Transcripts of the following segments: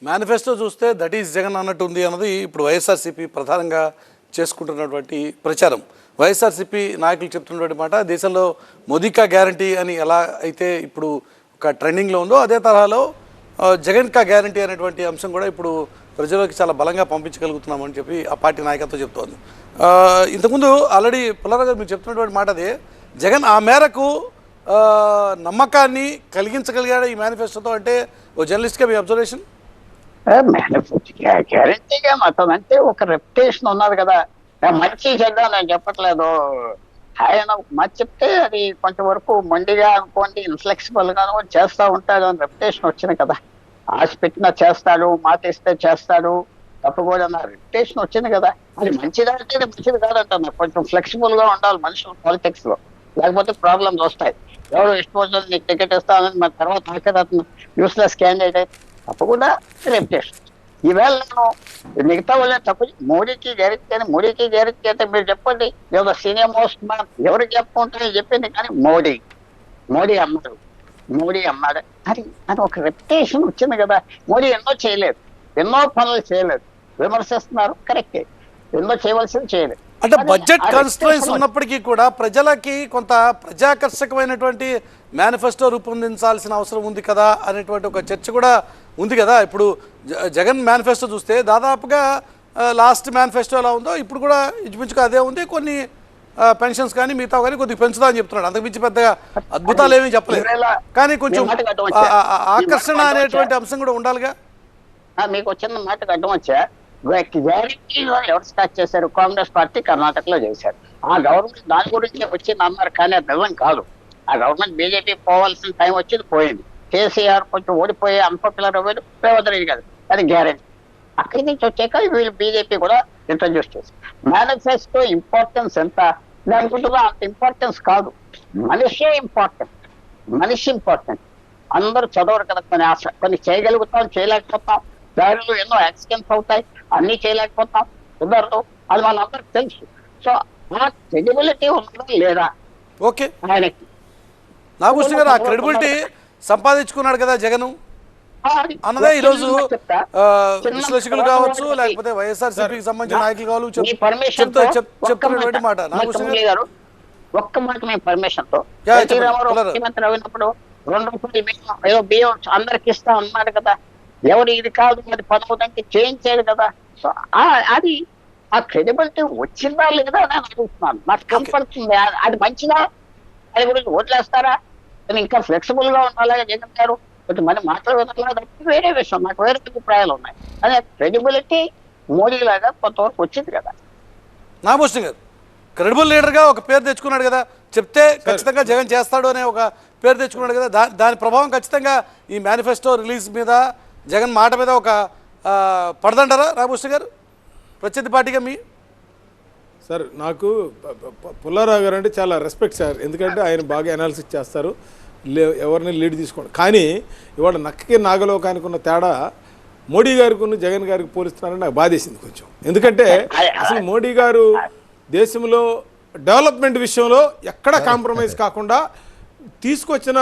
Manifesto చూస్తే that is Jagan అన్నట్టు ఉంది అన్నది ఇప్పుడు వైఎస్ఆర్సీపీ ప్రధానంగా చేసుకుంటున్నటువంటి ప్రచారం. వైఎస్ఆర్సీపీ నాయకులు చెప్తున్నటువంటి మాట దేశంలో మోదీ కా గ్యారంటీ అని ఎలా అయితే ఇప్పుడు ఒక ట్రెండింగ్లో ఉందో అదే తరహాలో జగన్ కా గ్యారంటీ అనేటువంటి అంశం కూడా ఇప్పుడు ప్రజలకు చాలా బలంగా పంపించగలుగుతున్నామని చెప్పి ఆ పార్టీ నాయకత్వం చెప్తోంది. ఇంతకుముందు ఆల్రెడీ పుల్లారావు గారు మీరు చెప్తున్నటువంటి మాట అదే, జగన్ ఆ మేరకు నమ్మకాన్ని కలిగించగలిగాడు ఈ మేనిఫెస్టోతో అంటే ఓ జర్నలిస్ట్గా మీ అబ్జర్వేషన్? గ్యారంటీగా మొత్తం అంటే ఒక రెప్యుటేషన్ ఉన్నది కదా, మంచి చెడ్డ నేను చెప్పట్లేదు. ఆయన మంచి చెప్తే అది కొంచెం వరకు మొండిగా అనుకోండి, ఇన్ఫ్లెక్సిబుల్ గాను చేస్తూ ఉంటాడు అని రెప్యుటేషన్ వచ్చింది కదా. ఆశ పెట్టినా చేస్తాడు, మాట ఇస్తే చేస్తాడు, తప్పకూడదు అన్న రెప్యుటేషన్ వచ్చింది కదా. అది మంచిదా అంటే మంచిది కాదంట. కొంచెం ఫ్లెక్సిబుల్ గా ఉండాలి మనుషులు పాలిటిక్స్ లో, లేకపోతే ప్రాబ్లమ్స్ వస్తాయి. ఎవరు ఇష్టం వచ్చింది నీకు టికెట్ ఇస్తానని మన తర్వాత ఆఖరి యూస్లెస్ క్యాండిడేట్ అయితే తప్పకుండా రెప్యుటేషన్. ఈవేళ నేను మిగతా వాళ్ళని తప్పు మోడీకి గ్యారెంటీ అని, మోడీకి గ్యారెంటీ అంటే మీరు చెప్పండి ఏదో సీనియర్ మోస్ట్ మ్యాన్ ఎవరికి చెప్పుకుంటే చెప్పింది, కానీ మోడీ అమ్మాడు అది అని ఒక రెప్యుటేషన్ వచ్చింది కదా. మోడీ ఎన్నో చేయలేదు, ఎన్నో పనులు చేయలేదు, విమర్శిస్తున్నారు కరెక్టే, ఎన్నో చేయవలసింది చేయలేదు. అంటే బడ్జెట్ కాన్స్ట్రయిన్స్ ఉన్నప్పటికీ కూడా ప్రజలకి కొంత ప్రజాకర్షకమైనటువంటి మేనిఫెస్టో రూపొందించాల్సిన అవసరం ఉంది కదా అనేటువంటి ఒక చర్చ కూడా ఉంది కదా. ఇప్పుడు జగన్ మేనిఫెస్టో చూస్తే దాదాపుగా లాస్ట్ మేనిఫెస్టో ఎలా ఉందో ఇప్పుడు కూడా ఇంచుమించుగా అదే ఉంది. కొన్ని పెన్షన్స్ కానీ మిగతా కానీ కొద్దిగా పెంచుదా అని చెప్తున్నాడు. అంతకుమించి పెద్దగా అద్భుతాలు ఏమీ చెప్పలేదు, కానీ కొంచెం ఆకర్షణ అనేటువంటి అంశం కూడా ఉండాలిగా. మీకు వచ్చిన మాటకు అడ్డం వచ్చా, గ్యారెంటీలో ఎవరు స్టార్ట్ చేశారు? కాంగ్రెస్ పార్టీ కర్ణాటకలో చేశారు. ఆ గవర్నమెంట్ దాని గురించి వచ్చింది అన్నారు, కానీ అది నిజం కాదు. ఆ గవర్నమెంట్ బీజేపీ పోవాల్సిన టైం వచ్చింది, పోయింది. కేసీఆర్ కొంచెం ఓడిపోయి అన్పాపులర్ అవ్వదు, రేవంత్ రెడ్డి కాదు, అది గ్యారెంటీ. అక్కడి నుంచి వచ్చాక వీళ్ళు బీజేపీ కూడా ఇంట్రడ్యూస్ చేశారు. మేనిఫెస్టో ఇంపార్టెన్స్ ఎంత అనుకుంటున్నా అంత ఇంపార్టెన్స్ కాదు, మనిషి ఇంపార్టెంట్. అందరూ చదవరు కదా, కొన్ని చేయగలుగుతాం, చేయలేకపోతాం, దారిలో ఎన్నో యాక్సిడెంట్స్ అవుతాయి, అన్ని చేయలేకపోతాం, కుదరదు, అది వాళ్ళందరికి తెలుసు. సో ఆ క్రెడిబిలిటీ ఉందా లేదా ఓకే ఆయనకి నాగభూషణ్ గారు, ఆ క్రెడిబిలిటీ సంపాదించుకున్నాడు కదా జగన్ అన్నదే ఈరోజు విశ్లేషకులు కావచ్చు, లేకపోతే వైఎస్ఆర్సీపీకి సంబంధించిన నాయకులు కావచ్చు చెప్తున్నటువంటి మాట. నాగభూషణ్ గారు ఒక్క మాట మేము పర్మిషన్ తో ముఖ్యమంత్రి అయినప్పుడు 2 రూపాయలు ఏదో బియ్యం అందరికి ఇస్తాం అన్నాడు కదా. ఎవరు ఇది కాదు మరి పదవుదంటే చేయించాడు కదా. సో అది ఆ క్రెడిబిలిటీ వచ్చిందా లేదా అని అడుగుతున్నాను. నాకు కనపడుతుంది అది మంచిదా, అది గురించి ఓట్లేస్తారా, ఇంకా ఫ్లెక్సిబుల్ గా ఉండాలా జగన్ గారు, కొంచెం మంది మాట్లాడలేదు, వేరే విషయం, నాకు వేరే అభిప్రాయాలు ఉన్నాయి. అదే క్రెడిబిలిటీ మోడీ లాగా కొంతవరకు వచ్చింది కదా. నాగభూషణ్ గారు క్రెడిబుల్ లీడర్గా ఒక పేరు తెచ్చుకున్నాడు కదా, చెప్తే ఖచ్చితంగా జగన్ చేస్తాడు అనే ఒక పేరు తెచ్చుకున్నాడు కదా. దాని ప్రభావం ఖచ్చితంగా ఈ మేనిఫెస్టో రిలీజ్ మీద, జగన్ మాట మీద ఒక పడదంటారా నాగభూషణ్ గారు ప్రత్యర్థి పార్టీగా? మీ సార్ నాకు పుల్లారావు గారు అంటే చాలా రెస్పెక్ట్ సార్, ఎందుకంటే ఆయన బాగా అనాలిసిస్ చేస్తారు, ఎవరిని లీడ్ తీసుకోండి. కానీ ఇవాళ నక్కకి నాగలోకానికి ఉన్న తేడా మోడీ గారికి ఉన్న జగన్ గారికి పోలిస్తున్నారని నాకు బాధేసింది కొంచెం. ఎందుకంటే అసలు మోడీ గారు దేశంలో డెవలప్మెంట్ విషయంలో ఎక్కడ కాంప్రమైజ్ కాకుండా తీసుకొచ్చిన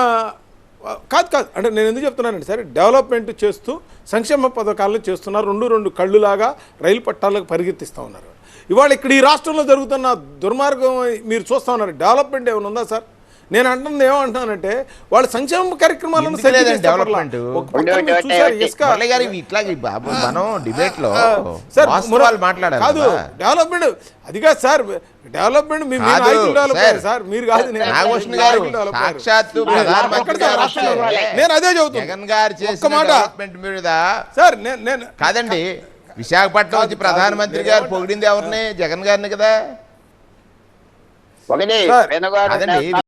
కాదు అంటే నేను ఎందుకు చెప్తున్నానండి సార్, డెవలప్మెంట్ చేస్తూ సంక్షేమ పథకాలను చేస్తున్నారు, 2 కళ్ళులాగా రైలు పట్టాలకు పరిగెత్తిస్తూ ఉన్నారు. ఇవాళ ఇక్కడ ఈ రాష్ట్రంలో జరుగుతున్న దుర్మార్గం మీరు చూస్తూ ఉన్నారు. డెవలప్మెంట్ ఏమైనా ఉందా సార్? నేను అంటున్నది ఏమంటున్నానంటే వాళ్ళ సంక్షేమ కార్యక్రమాలను కాదు డెవలప్మెంట్ అది కాదు సార్. డెవలప్మెంట్ సార్ మీరు కాదు, నేను అదే చెబుతున్నా సార్. నేను కాదండి, విశాఖపట్నం వచ్చి ప్రధానమంత్రి గారు పొగిడింది ఎవరిని? జగన్ గారిని కదా.